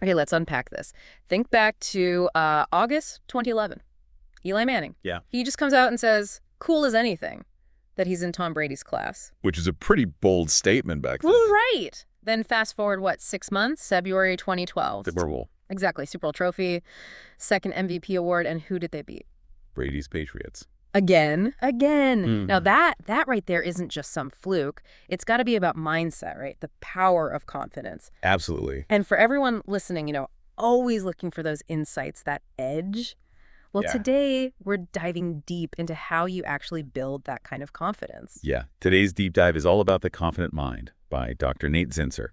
Okay, let's unpack this. Think back to August 2011. Eli Manning. Yeah. He just comes out and says, cool as anything, that he's in Tom Brady's class. Which is a pretty bold statement back then. Well, right. Then fast forward, 6 months? February 2012. Super Bowl. Exactly. Super Bowl trophy, second MVP award, and who did they beat? Brady's Patriots. Again. Mm. Now that right there isn't just some fluke. It's got to be about mindset, right? The power of confidence. Absolutely. And for everyone listening, always looking for those insights, that edge. Well, Yeah. Today we're diving deep into how you actually build that kind of confidence. Yeah. Today's deep dive is all about The Confident Mind by Dr. Nate Zinsser.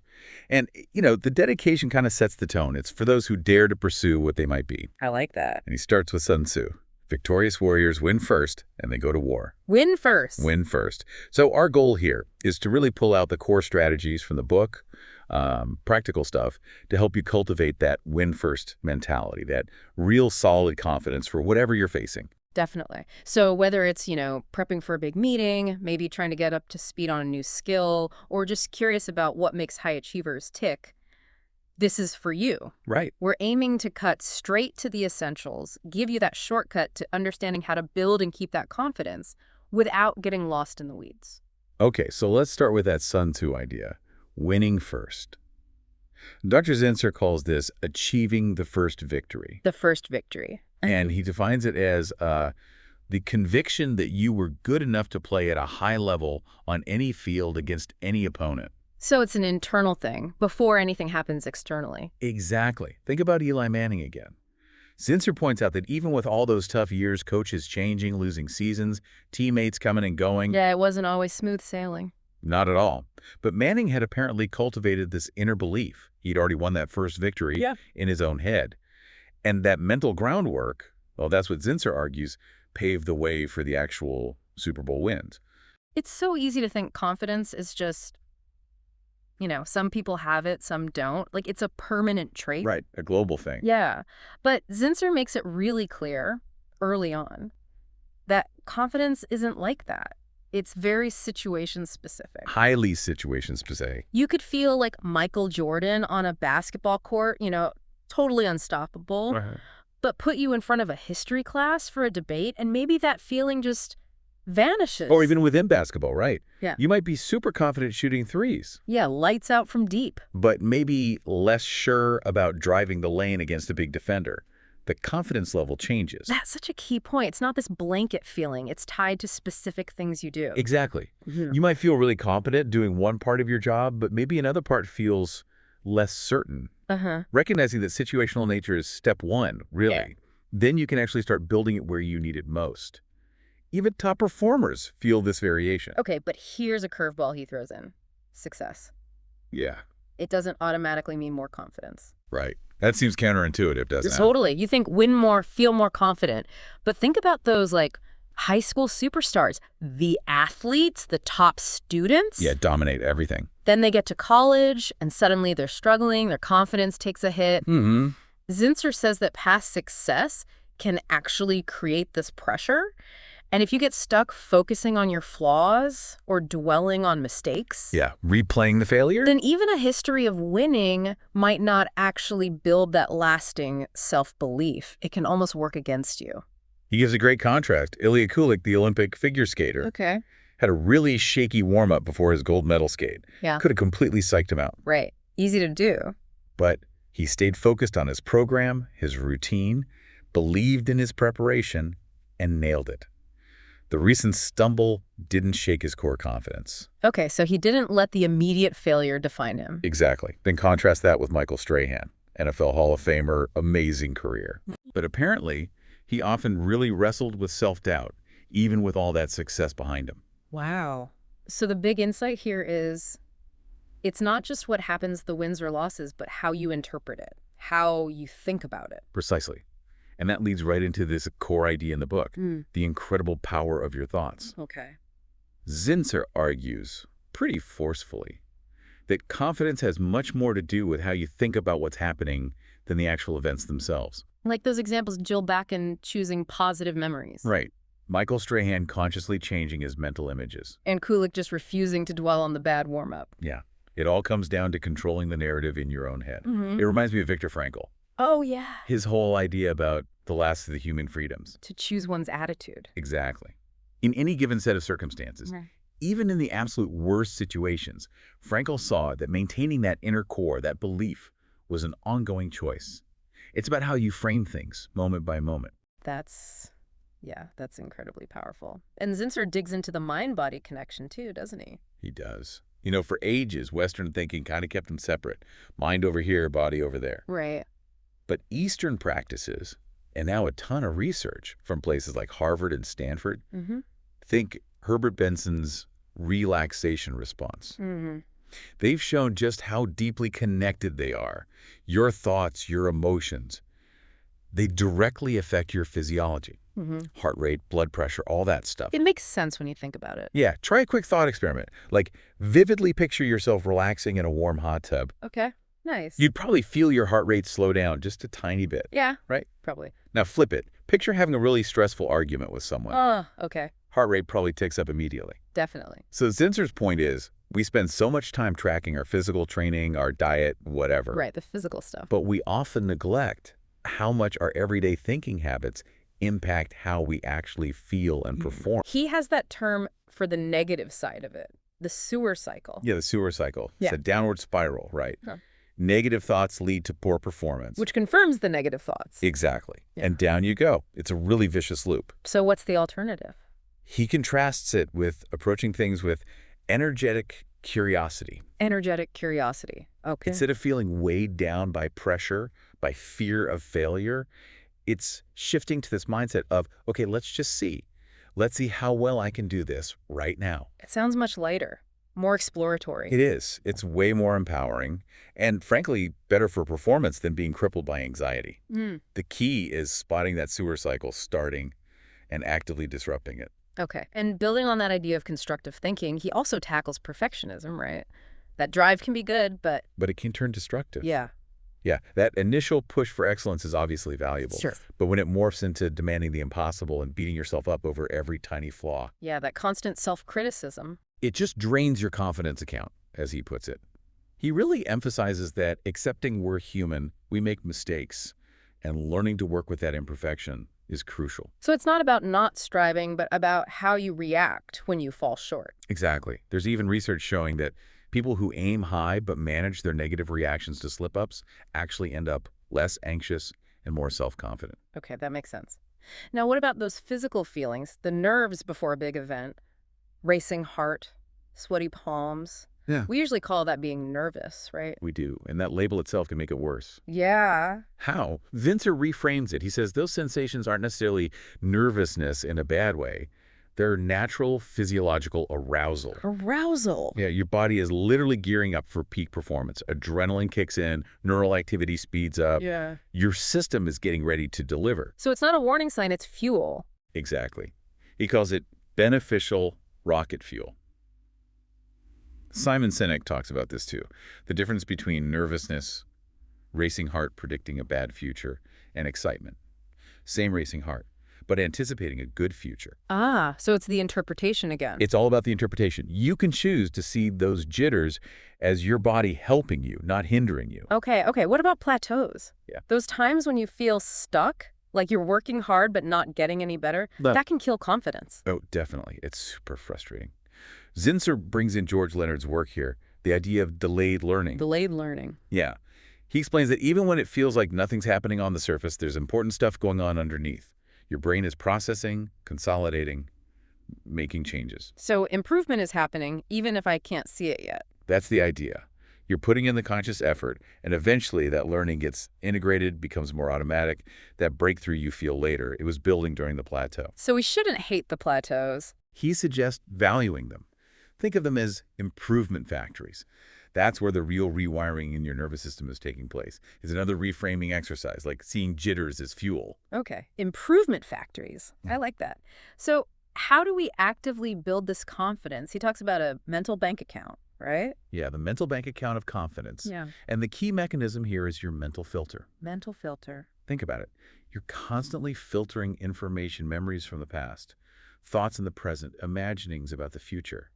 And, the dedication kind of sets the tone. It's for those who dare to pursue what they might be. I like that. And he starts with Sun Tzu. Victorious warriors win first, and they go to war. Win first. Win first. So our goal here is to really pull out the core strategies from the book, practical stuff, to help you cultivate that win first mentality, that real solid confidence for whatever you're facing. Definitely. So whether it's, prepping for a big meeting, maybe trying to get up to speed on a new skill, or just curious about what makes high achievers tick, this is for you. Right. We're aiming to cut straight to the essentials, give you that shortcut to understanding how to build and keep that confidence without getting lost in the weeds. Okay, so let's start with that Sun Tzu idea, winning first. Dr. Zinsser calls this achieving the first victory. The first victory. And he defines it as the conviction that you were good enough to play at a high level on any field against any opponent. So it's an internal thing before anything happens externally. Exactly. Think about Eli Manning again. Zinsser points out that even with all those tough years, coaches changing, losing seasons, teammates coming and going. Yeah, it wasn't always smooth sailing. Not at all. But Manning had apparently cultivated this inner belief. He'd already won that first victory in his own head. And that mental groundwork, well, that's what Zinsser argues, paved the way for the actual Super Bowl wins. It's so easy to think confidence is just, some people have it, some don't. Like, it's a permanent trait. Right, a global thing. Yeah. But Zinsser makes it really clear early on that confidence isn't like that. It's very situation specific. Highly situation specific. You could feel like Michael Jordan on a basketball court, totally unstoppable, but put you in front of a history class for a debate, and maybe that feeling just vanishes. Or even within basketball, right? Yeah. You might be super confident shooting threes. Yeah, lights out from deep. But maybe less sure about driving the lane against a big defender. The confidence level changes. That's such a key point. It's not this blanket feeling. It's tied to specific things you do. Exactly. You might feel really competent doing one part of your job, but maybe another part feels less certain. Recognizing that situational nature is step one, really. Yeah. Then you can actually start building it where you need it most. Even top performers feel this variation. Okay, but here's a curveball he throws in. Success. Yeah, It doesn't automatically mean more confidence. right. That seems counterintuitive, doesn't it? Totally. You think win more, feel more confident. But think about those high school superstars, the athletes, the top students. Yeah, dominate everything. Then they get to college and suddenly they're struggling. Their confidence takes a hit. Zinsser says that past success can actually create this pressure. And if you get stuck focusing on your flaws or dwelling on mistakes, Yeah, replaying the failure? then even a history of winning might not actually build that lasting self-belief. It can almost work against you. He gives a great contrast. Ilya Kulik, the Olympic figure skater, Okay. had a really shaky warm-up before his gold medal skate. Yeah. Could have completely psyched him out. Right. Easy to do. But he stayed focused on his program, his routine, believed in his preparation, and nailed it. The recent stumble didn't shake his core confidence. Okay, so he didn't let the immediate failure define him. Exactly. Then contrast that with Michael Strahan, NFL Hall of Famer, amazing career. But apparently, he often really wrestled with self-doubt, even with all that success behind him. Wow. So the big insight here is it's not just what happens, the wins or losses, but how you interpret it, how you think about it. Precisely. And that leads right into this core idea in the book, the incredible power of your thoughts. Okay. Zinsser argues, pretty forcefully, that confidence has much more to do with how you think about what's happening than the actual events themselves. Like those examples Jill back in choosing positive memories. Right. Michael Strahan consciously changing his mental images. And Kulik just refusing to dwell on the bad warm-up. Yeah. It all comes down to controlling the narrative in your own head. It reminds me of Viktor Frankl. Oh, yeah. His whole idea about the last of the human freedoms. To choose one's attitude. Exactly. In any given set of circumstances, even in the absolute worst situations, Frankl saw that maintaining that inner core, that belief, was an ongoing choice. It's about how you frame things, moment by moment. That's incredibly powerful. And Zinsser digs into the mind-body connection too, doesn't he? He does. You know, for ages, Western thinking kind of kept them separate. Mind over here, body over there. Right. But Eastern practices, and now a ton of research from places like Harvard and Stanford, think Herbert Benson's relaxation response. They've shown just how deeply connected they are. Your thoughts, your emotions, they directly affect your physiology. Heart rate, blood pressure, all that stuff. It makes sense when you think about it. Yeah, try a quick thought experiment. Like, vividly picture yourself relaxing in a warm hot tub. Okay, nice. You'd probably feel your heart rate slow down just a tiny bit. Yeah. Right? Probably. Now flip it. Picture having a really stressful argument with someone. Okay. Heart rate probably ticks up immediately. Definitely. So Zinsser's point is, we spend so much time tracking our physical training, our diet, whatever. Right, the physical stuff. But we often neglect how much our everyday thinking habits impact how we actually feel and perform. He has that term for the negative side of it, the sewer cycle. Yeah, the sewer cycle. It's a downward spiral, right? Negative thoughts lead to poor performance. Which confirms the negative thoughts. Exactly. And down you go. It's a really vicious loop. So what's the alternative? He contrasts it with approaching things with energetic curiosity. Energetic curiosity. Okay. Instead of feeling weighed down by pressure, by fear of failure, it's shifting to this mindset of, okay, let's just see. Let's see how well I can do this right now. It sounds much lighter, more exploratory. It is. It's way more empowering and, frankly, better for performance than being crippled by anxiety. The key is spotting that sewer cycle starting and actively disrupting it. Okay. And building on that idea of constructive thinking, he also tackles perfectionism, right? That drive can be good, but it can turn destructive. Yeah, that initial push for excellence is obviously valuable. Sure. But when it morphs into demanding the impossible and beating yourself up over every tiny flaw. Yeah, that constant self-criticism. It just drains your confidence account, as he puts it. He really emphasizes that accepting we're human, we make mistakes, and learning to work with that imperfection is crucial. So it's not about not striving, but about how you react when you fall short. Exactly. There's even research showing that people who aim high but manage their negative reactions to slip-ups actually end up less anxious and more self-confident. Okay, that makes sense. Now, what about those physical feelings, the nerves before a big event? Racing heart, sweaty palms. Yeah. We usually call that being nervous, right? We do, and that label itself can make it worse. Yeah. How? Zinsser reframes it. He says those sensations aren't necessarily nervousness in a bad way. They're natural physiological arousal. Arousal. Yeah, your body is literally gearing up for peak performance. Adrenaline kicks in, neural activity speeds up. Yeah. Your system is getting ready to deliver. So it's not a warning sign, it's fuel. Exactly. He calls it beneficial rocket fuel. Simon Sinek talks about this too. The difference between nervousness, racing heart predicting a bad future, and excitement. Same racing heart, but anticipating a good future. Ah, so it's the interpretation again. It's all about the interpretation. You can choose to see those jitters as your body helping you, not hindering you. Okay. What about plateaus? Yeah. Those times when you feel stuck, like you're working hard but not getting any better, that can kill confidence. Oh, definitely. It's super frustrating. Zinsser brings in George Leonard's work here, the idea of delayed learning. Delayed learning. Yeah. He explains that even when it feels like nothing's happening on the surface, there's important stuff going on underneath. Your brain is processing, consolidating, making changes. So improvement is happening even if I can't see it yet. That's the idea. You're putting in the conscious effort, and eventually that learning gets integrated, becomes more automatic. That breakthrough you feel later, it was building during the plateau. So we shouldn't hate the plateaus. He suggests valuing them. Think of them as improvement factories. That's where the real rewiring in your nervous system is taking place. It's another reframing exercise, like seeing jitters as fuel. Okay. Improvement factories. I like that. So how do we actively build this confidence? He talks about a mental bank account, right? Yeah, the mental bank account of confidence. Yeah. And the key mechanism here is your mental filter. Mental filter. Think about it. You're constantly filtering information, memories from the past, thoughts in the present, imaginings about the future.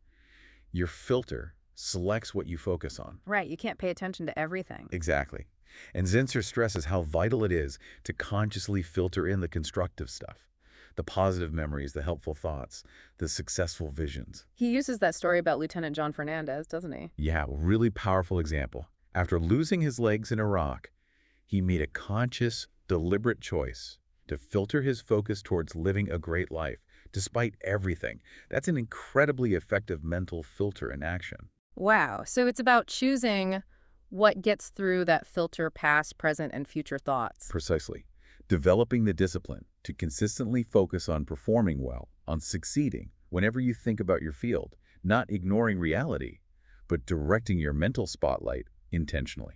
Your filter selects what you focus on. Right, you can't pay attention to everything. Exactly. And Zinsser stresses how vital it is to consciously filter in the constructive stuff, the positive memories, the helpful thoughts, the successful visions. He uses that story about Lieutenant John Fernandez, doesn't he? Yeah, really powerful example. After losing his legs in Iraq, he made a conscious, deliberate choice to filter his focus towards living a great life, despite everything. That's an incredibly effective mental filter in action. Wow, so it's about choosing what gets through that filter past, present, and future thoughts. Precisely. Developing the discipline to consistently focus on performing well, on succeeding whenever you think about your field, not ignoring reality, but directing your mental spotlight intentionally.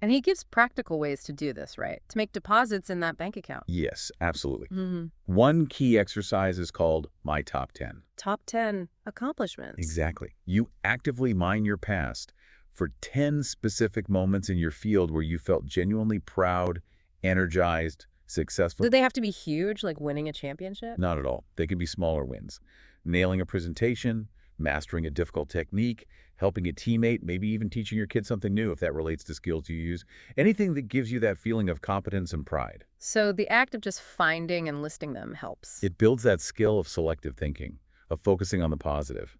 And he gives practical ways to do this, right? To make deposits in that bank account. Yes, absolutely. Mm-hmm. One key exercise is called My Top 10. Top 10 accomplishments. Exactly. You actively mine your past for 10 specific moments in your field where you felt genuinely proud, energized, successful. Do they have to be huge, like winning a championship? Not at all. They can be smaller wins. Nailing a presentation, mastering a difficult technique, helping a teammate, maybe even teaching your kids something new if that relates to skills you use. Anything that gives you that feeling of competence and pride. So the act of just finding and listing them helps. It builds that skill of selective thinking, of focusing on the positive.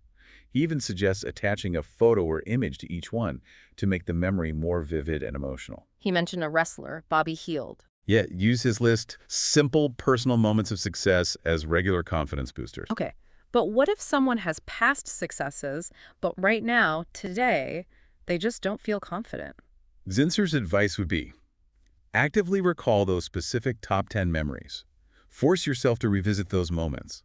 He even suggests attaching a photo or image to each one to make the memory more vivid and emotional. He mentioned a wrestler, Bobby Heald. Yeah, use his list, simple personal moments of success as regular confidence boosters. Okay, but what if someone has past successes, but right now, today, they just don't feel confident? Zinsser's advice would be, actively recall those specific top 10 memories. Force yourself to revisit those moments.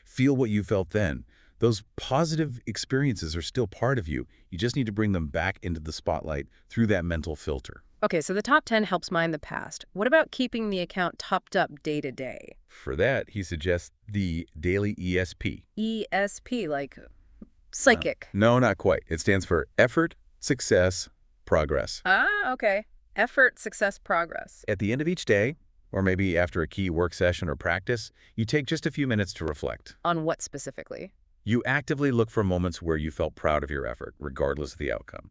Feel what you felt then. Those positive experiences are still part of you. You just need to bring them back into the spotlight through that mental filter. Okay, so the top 10 helps mine the past. What about keeping the account topped up day to day? For that, he suggests the daily ESP. ESP, like psychic. No, not quite. It stands for Effort, Success, Progress. Ah, okay. Effort, success, progress. At the end of each day, or maybe after a key work session or practice, you take just a few minutes to reflect. On what specifically? You actively look for moments where you felt proud of your effort, regardless of the outcome.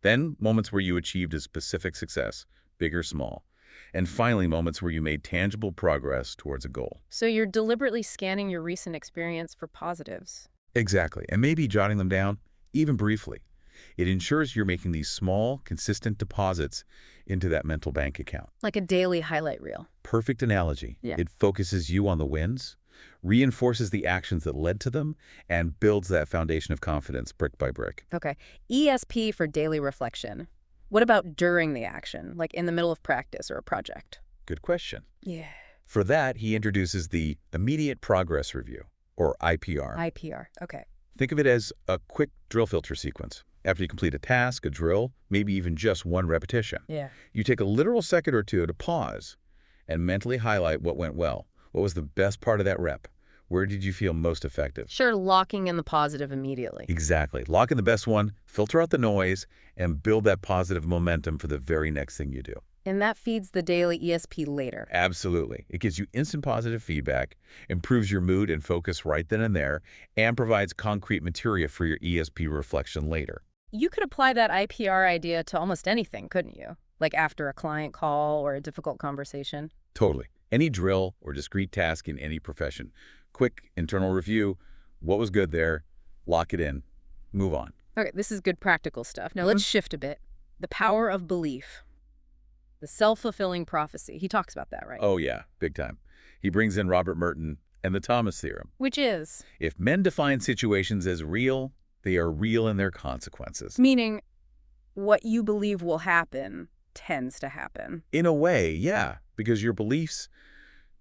Then, moments where you achieved a specific success, big or small. And finally, moments where you made tangible progress towards a goal. So you're deliberately scanning your recent experience for positives. Exactly, and maybe jotting them down, even briefly. It ensures you're making these small, consistent deposits into that mental bank account. Like a daily highlight reel. Perfect analogy. Yeah. It focuses you on the wins, reinforces the actions that led to them, and builds that foundation of confidence brick by brick. Okay. ESP for daily reflection. What about during the action, like in the middle of practice or a project? Good question. Yeah. For that, he introduces the Immediate Progress Review, or IPR. IPR. Okay. Think of it as a quick drill filter sequence. After you complete a task, a drill, maybe even just one repetition, Yeah. you take a literal second or two to pause and mentally highlight what went well. What was the best part of that rep? Where did you feel most effective? Sure, locking in the positive immediately. Exactly. Lock in the best one, filter out the noise, and build that positive momentum for the very next thing you do. And that feeds the daily ESP later. Absolutely. It gives you instant positive feedback, improves your mood and focus right then and there, and provides concrete material for your ESP reflection later. You could apply that IPR idea to almost anything, couldn't you? Like after a client call or a difficult conversation. Totally. Any drill or discrete task in any profession. Quick internal review. What was good there? Lock it in. Move on. Okay, this is good practical stuff. Now let's shift a bit. The power of belief. The self-fulfilling prophecy. He talks about that, right? Oh yeah, big time. He brings in Robert Merton and the Thomas theorem. Which is? If men define situations as real, they are real in their consequences. Meaning, what you believe will happen tends to happen. In a way, yeah, because your beliefs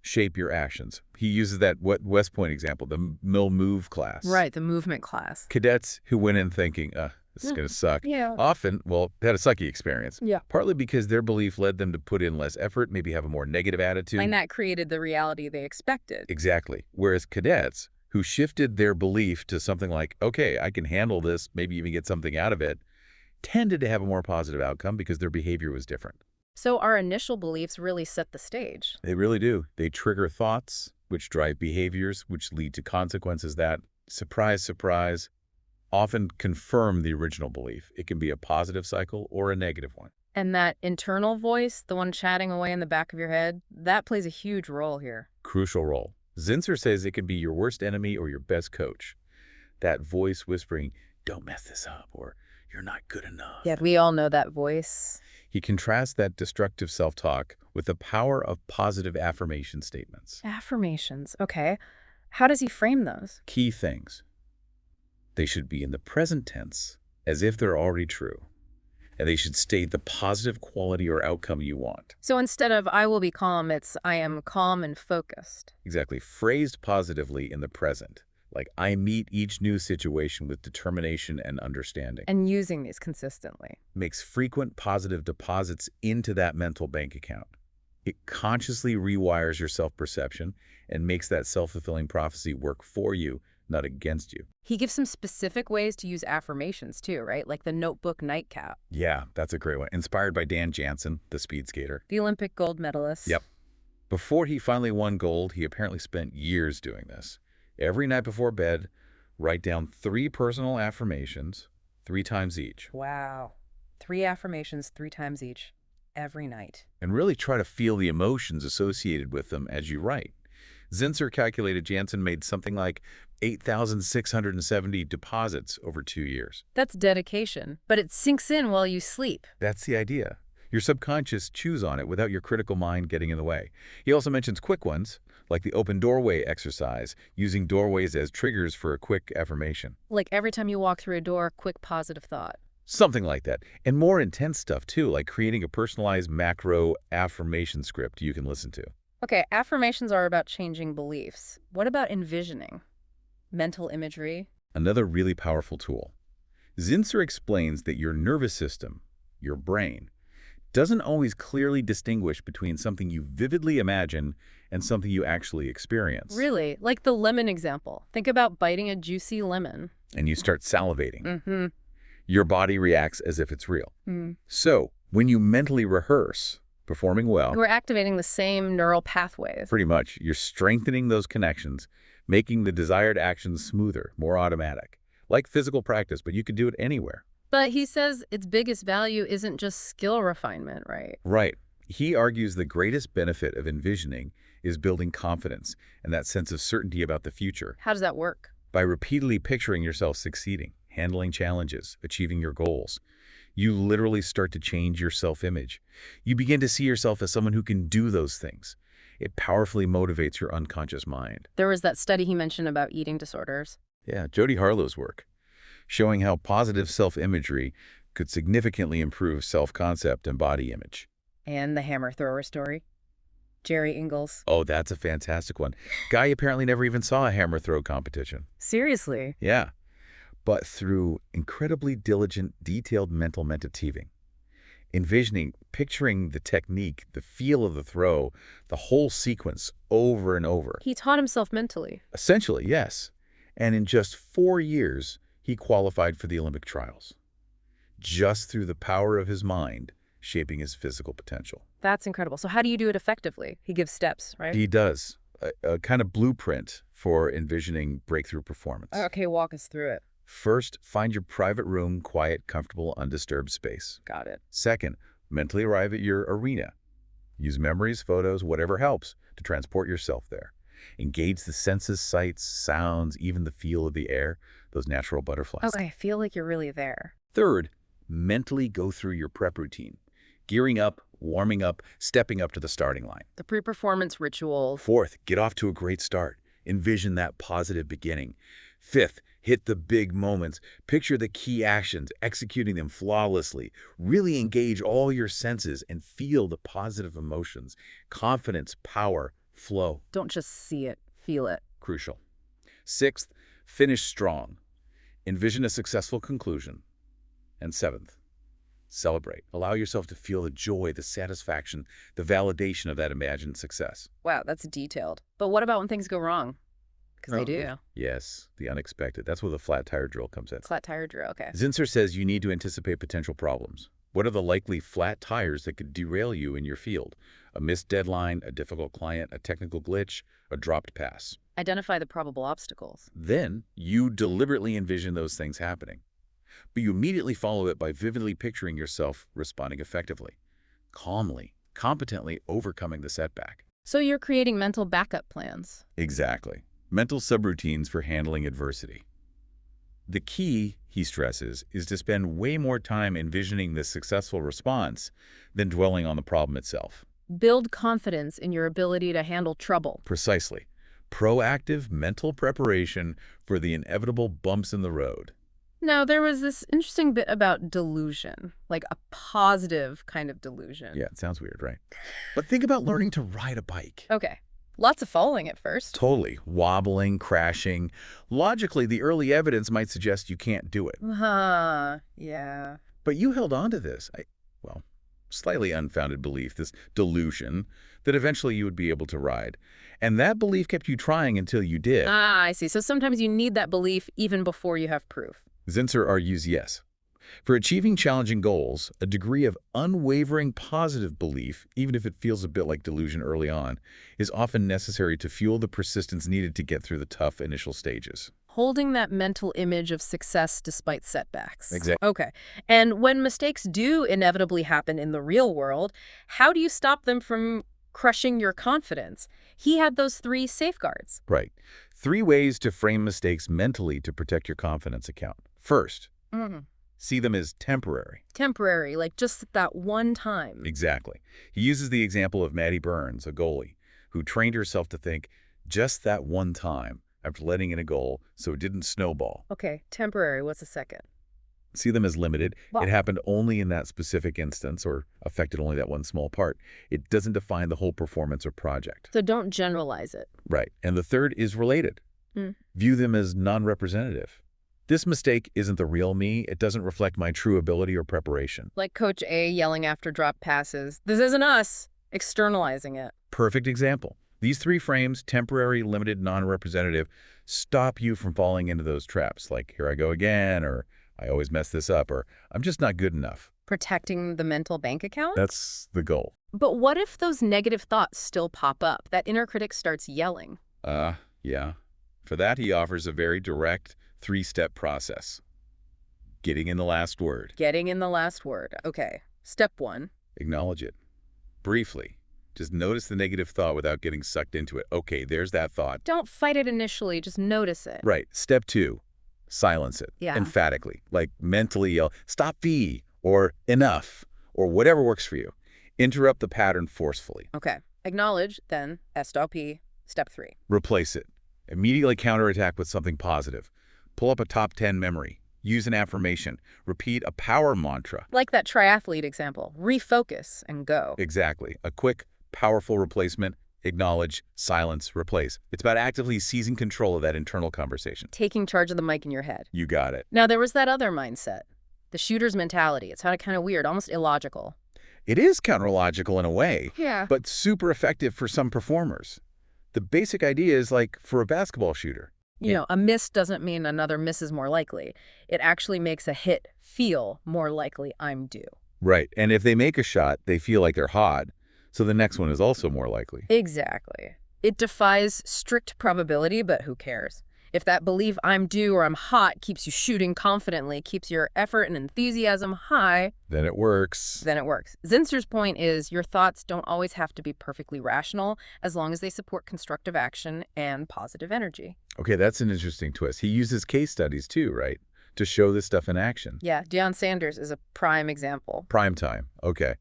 shape your actions. He uses that West Point example, the Mill Move class. Right, the movement class. Cadets who went in thinking, this is going to suck. Yeah. Often, they had a sucky experience. Yeah. Partly because their belief led them to put in less effort, maybe have a more negative attitude. And that created the reality they expected. Exactly. Whereas cadets who shifted their belief to something like, okay, I can handle this, maybe even get something out of it, tended to have a more positive outcome because their behavior was different. So our initial beliefs really set the stage. They really do. They trigger thoughts, which drive behaviors, which lead to consequences that, surprise, surprise, often confirm the original belief. It can be a positive cycle or a negative one. And that internal voice, the one chatting away in the back of your head, that plays a huge role here. Crucial role. Zinsser says it can be your worst enemy or your best coach. That voice whispering, don't mess this up, or you're not good enough. Yeah, we all know that voice. He contrasts that destructive self-talk with the power of positive affirmation statements. Affirmations, okay. How does he frame those? Key things. They should be in the present tense, as if they're already true. And they should state the positive quality or outcome you want. So instead of I will be calm, it's I am calm and focused. Exactly. Phrased positively in the present. Like, I meet each new situation with determination and understanding. And using these consistently. Makes frequent positive deposits into that mental bank account. It consciously rewires your self-perception and makes that self-fulfilling prophecy work for you, not against you. He gives some specific ways to use affirmations too, right? Like the notebook nightcap. Yeah, that's a great one. Inspired by Dan Jansen, the speed skater. The Olympic gold medalist. Yep. Before he finally won gold, he apparently spent years doing this. Every night before bed, write down 3 personal affirmations, 3 times each. Wow. 3 affirmations 3 times each, every night. And really try to feel the emotions associated with them as you write. Zinsser calculated Jansen made something like 8,670 deposits over 2 years. That's dedication, but it sinks in while you sleep. That's the idea. Your subconscious chews on it without your critical mind getting in the way. He also mentions quick ones, like the open doorway exercise, using doorways as triggers for a quick affirmation. Like every time you walk through a door, quick positive thought. Something like that. And more intense stuff too, like creating a personalized macro affirmation script you can listen to. Okay, affirmations are about changing beliefs. What about envisioning? Mental imagery? Another really powerful tool. Zinsser explains that your nervous system, your brain, doesn't always clearly distinguish between something you vividly imagine and something you actually experience. Really? Like the lemon example. Think about biting a juicy lemon. And you start salivating. Mm-hmm. Your body reacts as if it's real. So, when you mentally rehearse, performing well, We're activating the same neural pathways. pretty much, you're strengthening those connections, making the desired actions smoother, more automatic. Like physical practice, but you could do it anywhere. But he says its biggest value isn't just skill refinement, right? Right. He argues the greatest benefit of envisioning is building confidence and that sense of certainty about the future. How does that work? By repeatedly picturing yourself succeeding, handling challenges, achieving your goals, you literally start to change your self-image. You begin to see yourself as someone who can do those things. It powerfully motivates your unconscious mind. There was that study he mentioned about eating disorders. Yeah, Jody Harlow's work, showing how positive self-imagery could significantly improve self-concept and body image. And the hammer thrower story. Jerry Ingalls. Oh, that's a fantastic one. Guy apparently never even saw a hammer throw competition. Seriously? Yeah. But through incredibly diligent, detailed mental metativing, envisioning, picturing the technique, the feel of the throw, the whole sequence over and over. He taught himself mentally. Essentially, yes. And in just 4 years, he qualified for the Olympic trials. Just through the power of his mind, shaping his physical potential. That's incredible. So how do you do it effectively? He gives steps, right? He does. A kind of blueprint for envisioning breakthrough performance. Okay, walk us through it. First, find your private room, quiet, comfortable, undisturbed space. Got it. Second, mentally arrive at your arena. Use memories, photos, whatever helps to transport yourself there. Engage the senses, sights, sounds, even the feel of the air, those natural butterflies. Okay, I feel like you're really there. Third, mentally go through your prep routine. Gearing up, warming up, stepping up to the starting line. The pre-performance ritual. Fourth, get off to a great start. Envision that positive beginning. Fifth, hit the big moments. Picture the key actions, executing them flawlessly. Really engage all your senses and feel the positive emotions. Confidence, power, flow. Don't just see it, feel it. Crucial. Sixth, finish strong. Envision a successful conclusion. And seventh, celebrate. Allow yourself to feel the joy, the satisfaction, the validation of that imagined success. Wow, that's detailed. But what about when things go wrong? Because they do. Yes, the unexpected. That's where the flat tire drill comes in. Flat tire drill, okay. Zinsser says you need to anticipate potential problems. What are the likely flat tires that could derail you in your field? A missed deadline, a difficult client, a technical glitch, a dropped pass. Identify the probable obstacles. Then you deliberately envision those things happening. But you immediately follow it by vividly picturing yourself responding effectively, calmly, competently overcoming the setback. So you're creating mental backup plans. Exactly. Mental subroutines for handling adversity. The key, he stresses, is to spend way more time envisioning the successful response than dwelling on the problem itself. Build confidence in your ability to handle trouble. Precisely. Proactive mental preparation for the inevitable bumps in the road. Now, there was this interesting bit about delusion, like a positive kind of delusion. Yeah, it sounds weird, right? But think about learning to ride a bike. Okay. Lots of falling at first. Totally. Wobbling, crashing. Logically, the early evidence might suggest you can't do it. Yeah. But you held on to this, slightly unfounded belief, this delusion, that eventually you would be able to ride. And that belief kept you trying until you did. I see. So sometimes you need that belief even before you have proof. Zinsser argues yes. For achieving challenging goals, a degree of unwavering positive belief, even if it feels a bit like delusion early on, is often necessary to fuel the persistence needed to get through the tough initial stages. Holding that mental image of success despite setbacks. Exactly. Okay. And when mistakes do inevitably happen in the real world, how do you stop them from crushing your confidence? He had those 3 safeguards. Right. 3 ways to frame mistakes mentally to protect your confidence account. First, see them as temporary. Temporary, like just that one time. Exactly. He uses the example of Maddie Burns, a goalie, who trained herself to think just that one time after letting in a goal so it didn't snowball. Okay, temporary. What's the second? See them as limited. Well, It happened only in that specific instance or affected only that one small part. It doesn't define the whole performance or project. so don't generalize it. Right. And the third is related. View them as non-representative. This mistake isn't the real me. It doesn't reflect my true ability or preparation. Like Coach A yelling after drop passes, "This isn't us," externalizing it. Perfect example. These 3 frames, temporary, limited, non-representative, stop you from falling into those traps like, here I go again, or I always mess this up, or I'm just not good enough. Protecting the mental bank account? That's the goal. But what if those negative thoughts still pop up? That inner critic starts yelling. Yeah. For that, he offers a very direct 3-step process. Getting in the last word. Getting in the last word. Okay. Step 1. Acknowledge it. Briefly. Just notice the negative thought without getting sucked into it. Okay, there's that thought. Don't fight it initially, just notice it. Right. Step 2. Silence it. Yeah. Emphatically. Like mentally yell, "Stop V," or "enough," or whatever works for you. Interrupt the pattern forcefully. Okay. Acknowledge, then SWP. Step 3. Replace it. Immediately counterattack with something positive. Pull up a top 10 memory. Use an affirmation. Repeat a power mantra. Like that triathlete example. Refocus and go. Exactly. A quick, powerful replacement. Acknowledge, silence, replace. It's about actively seizing control of that internal conversation. Taking charge of the mic in your head. You got it. Now, there was that other mindset. The shooter's mentality. It sounded kind of weird, almost illogical. It is counterlogical in a way, Yeah. but super effective for some performers. The basic idea is like for a basketball shooter. A miss doesn't mean another miss is more likely. It actually makes a hit feel more likely I'm due. Right. And if they make a shot, they feel like they're hot, so the next one is also more likely. Exactly. It defies strict probability, but who cares? If that belief I'm due or I'm hot keeps you shooting confidently, keeps your effort and enthusiasm high, Then it works. then it works. Zinsser's point is your thoughts don't always have to be perfectly rational as long as they support constructive action and positive energy. Okay, that's an interesting twist. He uses case studies too, right? To show this stuff in action. Yeah, Deion Sanders is a prime example. Prime time. Okay.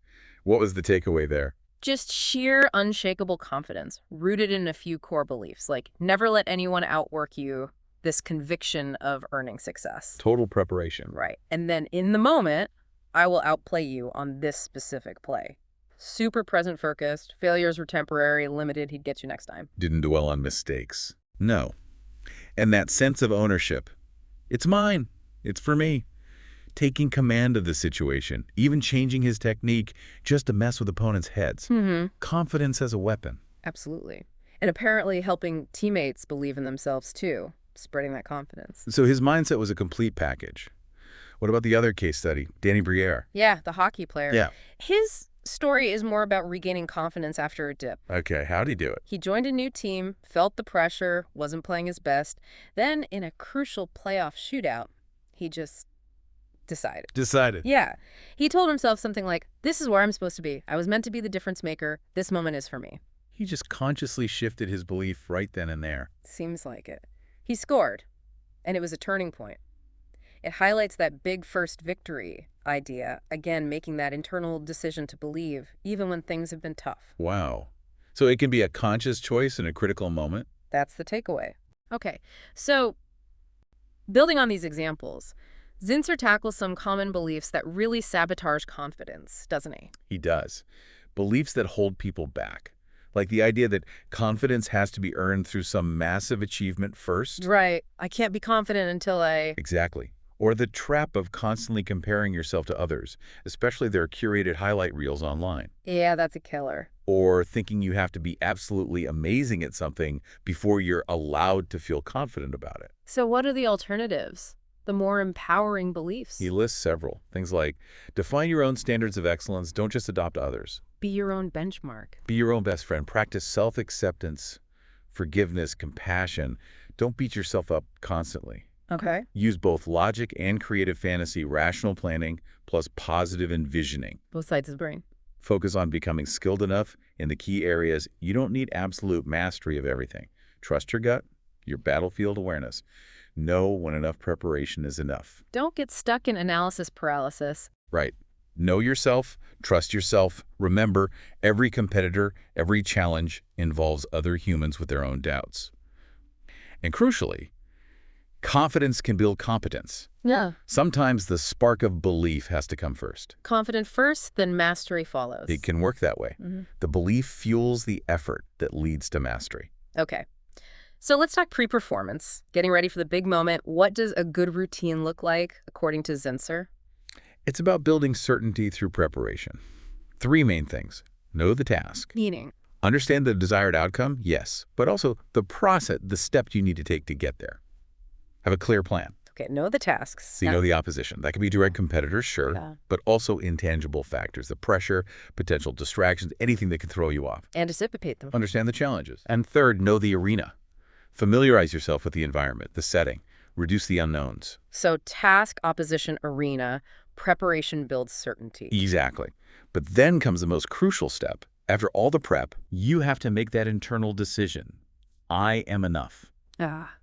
What was the takeaway there? Just sheer unshakable confidence, rooted in a few core beliefs, like never let anyone outwork you, this conviction of earning success. Total preparation. Right. And then in the moment, I will outplay you on this specific play. Super present focused, failures were temporary, limited, he'd get you next time. Didn't dwell on mistakes. No. And that sense of ownership. It's mine. It's for me. Taking command of the situation, even changing his technique just to mess with opponents' heads. Confidence as a weapon. Absolutely. And apparently helping teammates believe in themselves too, spreading that confidence. So his mindset was a complete package. What about the other case study, Danny Briere? Yeah, the hockey player. Yeah. His story is more about regaining confidence after a dip. Okay, how'd he do it? He joined a new team, felt the pressure, wasn't playing his best. Then, in a crucial playoff shootout, he just decided. Yeah. He told himself something like, this is where I'm supposed to be. I was meant to be the difference maker. This moment is for me. He just consciously shifted his belief right then and there. Seems like it. He scored, and it was a turning point. It highlights that big first victory idea, again, making that internal decision to believe, even when things have been tough. Wow. So it can be a conscious choice in a critical moment? That's the takeaway. Okay, so building on these examples, Zinsser tackles some common beliefs that really sabotage confidence, doesn't he? He does. Beliefs that hold people back. Like the idea that confidence has to be earned through some massive achievement first. Right. I can't be confident until I... Exactly. Or the trap of constantly comparing yourself to others, especially their curated highlight reels online. Yeah, that's a killer. Or thinking you have to be absolutely amazing at something before you're allowed to feel confident about it. So what are the alternatives? The more empowering beliefs? He lists several. Things like, define your own standards of excellence, don't just adopt others. Be your own benchmark. Be your own best friend. Practice self-acceptance, forgiveness, compassion. Don't beat yourself up constantly. Okay. Use both logic and creative fantasy, rational planning, plus positive envisioning. Both sides of the brain. Focus on becoming skilled enough in the key areas. You don't need absolute mastery of everything. Trust your gut, your battlefield awareness. Know when enough preparation is enough. Don't get stuck in analysis paralysis. Right. Know yourself, trust yourself. Remember, every competitor, every challenge involves other humans with their own doubts. And crucially, confidence can build competence. Yeah. Sometimes the spark of belief has to come first. Confident first, then mastery follows. It can work that way. The belief fuels the effort that leads to mastery. Okay. So let's talk pre-performance. Getting ready for the big moment. What does a good routine look like, according to Zinsser? It's about building certainty through preparation. 3 main things. Know the task. Meaning? Understand the desired outcome, yes, but also the process, the steps you need to take to get there. Have a clear plan. Okay, know the tasks. So you know the opposition. That could be direct competitors, sure, but also intangible factors, the pressure, potential distractions, anything that can throw you off. Anticipate them. Understand the challenges. And third, know the arena. Familiarize yourself with the environment, the setting. Reduce the unknowns. So task, opposition, arena, preparation builds certainty. Exactly. But then comes the most crucial step. After all the prep, you have to make that internal decision. I am enough.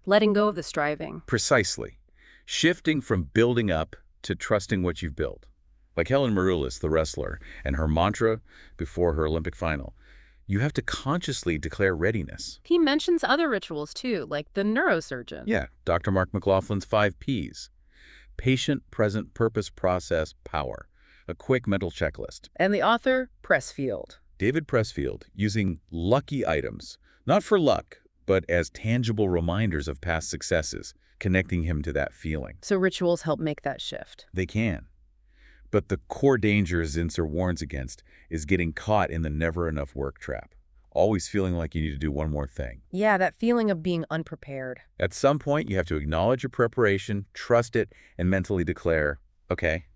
Letting go of the striving. Precisely. Shifting from building up to trusting what you've built. Like Helen Maroulis, the wrestler, and her mantra before her Olympic final. You have to consciously declare readiness. He mentions other rituals too, like the neurosurgeon. Yeah, Dr. Mark McLaughlin's 5 Ps. Patient, present, purpose, process, power. A quick mental checklist. And the author, Pressfield. David Pressfield, using lucky items, not for luck, but as tangible reminders of past successes, connecting him to that feeling. So rituals help make that shift. They can. But the core danger Zinsser warns against is getting caught in the never enough work trap. Always feeling like you need to do one more thing. Yeah, that feeling of being unprepared. At some point, you have to acknowledge your preparation, trust it, and mentally declare, okay,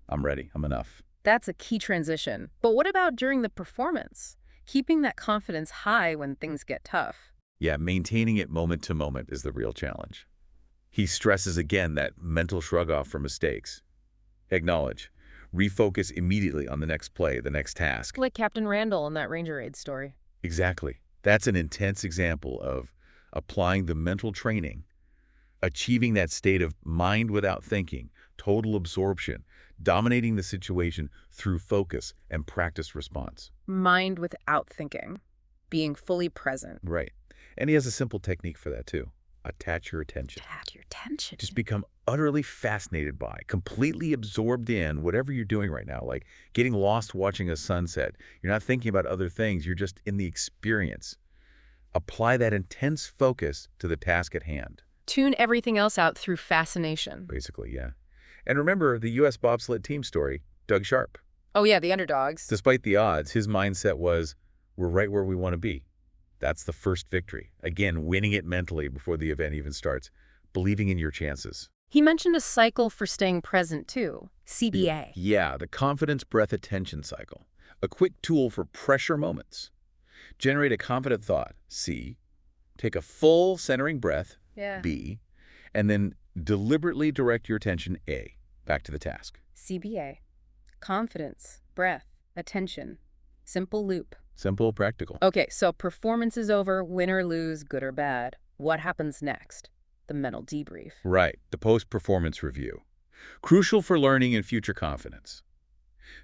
I'm ready, I'm enough. That's a key transition. But what about during the performance? Keeping that confidence high when things get tough. Yeah, maintaining it moment to moment is the real challenge. He stresses again that mental shrug off for mistakes. Acknowledge. Refocus immediately on the next play, the next task. Like Captain Randall in that Ranger Aid story. Exactly. That's an intense example of applying the mental training, achieving that state of mind without thinking, total absorption, dominating the situation through focus and practiced response. Mind without thinking. Being fully present. Right. And he has a simple technique for that too. Attach your attention. Attach your attention. Just become utterly fascinated by, completely absorbed in whatever you're doing right now, like getting lost watching a sunset. You're not thinking about other things. You're just in the experience. Apply that intense focus to the task at hand. Tune everything else out through fascination. Basically, yeah. And remember the U.S. bobsled team story, Doug Sharp. Oh yeah, the underdogs. Despite the odds, his mindset was, we're right where we want to be. That's the first victory. Again, winning it mentally before the event even starts. Believing in your chances. He mentioned a cycle for staying present, too. CBA. Yeah, the confidence breath attention cycle. A quick tool for pressure moments. Generate a confident thought, C. Take a full centering breath, Yeah. B. And then deliberately direct your attention, A. Back to the task. CBA. Confidence, breath, attention. Simple loop. Simple, practical. Okay, so performance is over, win or lose, good or bad. What happens next? The mental debrief. Right, the post-performance review. Crucial for learning and future confidence.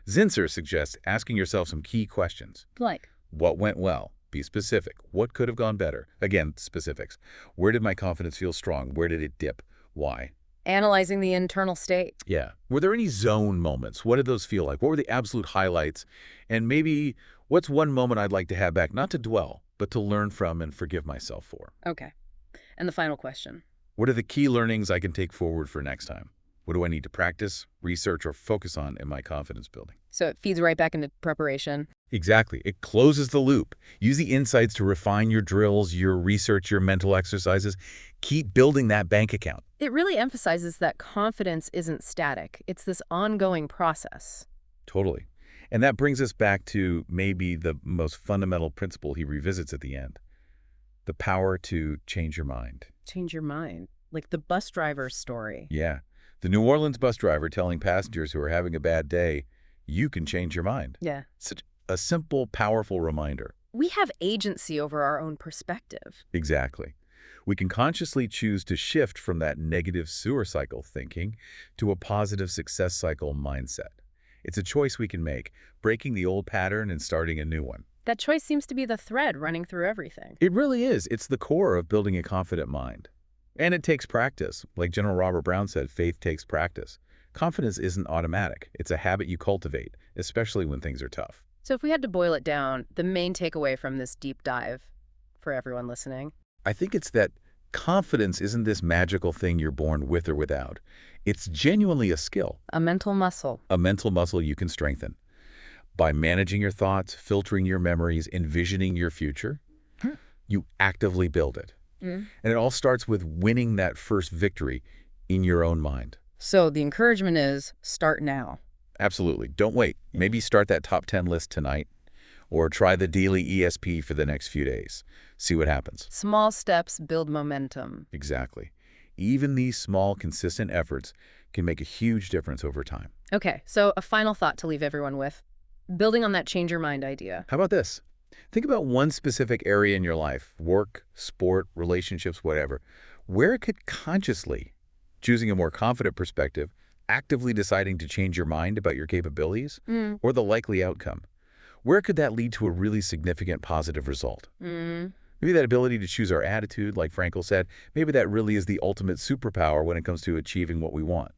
Zinsser suggests asking yourself some key questions. Like? What went well? Be specific. What could have gone better? Again, specifics. Where did my confidence feel strong? Where did it dip? Why? Analyzing the internal state. Yeah. Were there any zone moments? What did those feel like? What were the absolute highlights? And maybe what's one moment I'd like to have back, not to dwell, but to learn from and forgive myself for? Okay. And the final question. What are the key learnings I can take forward for next time? What do I need to practice, research, or focus on in my confidence building? So it feeds right back into preparation. Exactly. It closes the loop. Use the insights to refine your drills, your research, your mental exercises. Keep building that bank account. It really emphasizes that confidence isn't static. It's this ongoing process. Totally. And that brings us back to maybe the most fundamental principle he revisits at the end. The power to change your mind. Change your mind. Like the bus driver's story. Yeah. The New Orleans bus driver telling passengers who are having a bad day, you can change your mind. Yeah. Such a simple, powerful reminder. We have agency over our own perspective. Exactly. We can consciously choose to shift from that negative sewer cycle thinking to a positive success cycle mindset. It's a choice we can make, breaking the old pattern and starting a new one. That choice seems to be the thread running through everything. It really is. It's the core of building a confident mind. And it takes practice. Like General Robert Brown said, faith takes practice. Confidence isn't automatic. It's a habit you cultivate, especially when things are tough. So if we had to boil it down, the main takeaway from this deep dive for everyone listening? I think it's that confidence isn't this magical thing you're born with or without. It's genuinely a skill. A mental muscle. A mental muscle you can strengthen. By managing your thoughts, filtering your memories, envisioning your future, you actively build it. And it all starts with winning that first victory in your own mind. So the encouragement is start now. Absolutely. Don't wait. Maybe start that top 10 list tonight or try the daily ESP for the next few days. See what happens. Small steps build momentum. Exactly. Even these small, consistent efforts can make a huge difference over time. Okay, so a final thought to leave everyone with. Building on that change your mind idea. How about this? Think about one specific area in your life, work, sport, relationships, whatever, where it could consciously, choosing a more confident perspective, actively deciding to change your mind about your capabilities, or the likely outcome. Where could that lead to a really significant positive result? Maybe that ability to choose our attitude, like Frankl said, maybe that really is the ultimate superpower when it comes to achieving what we want.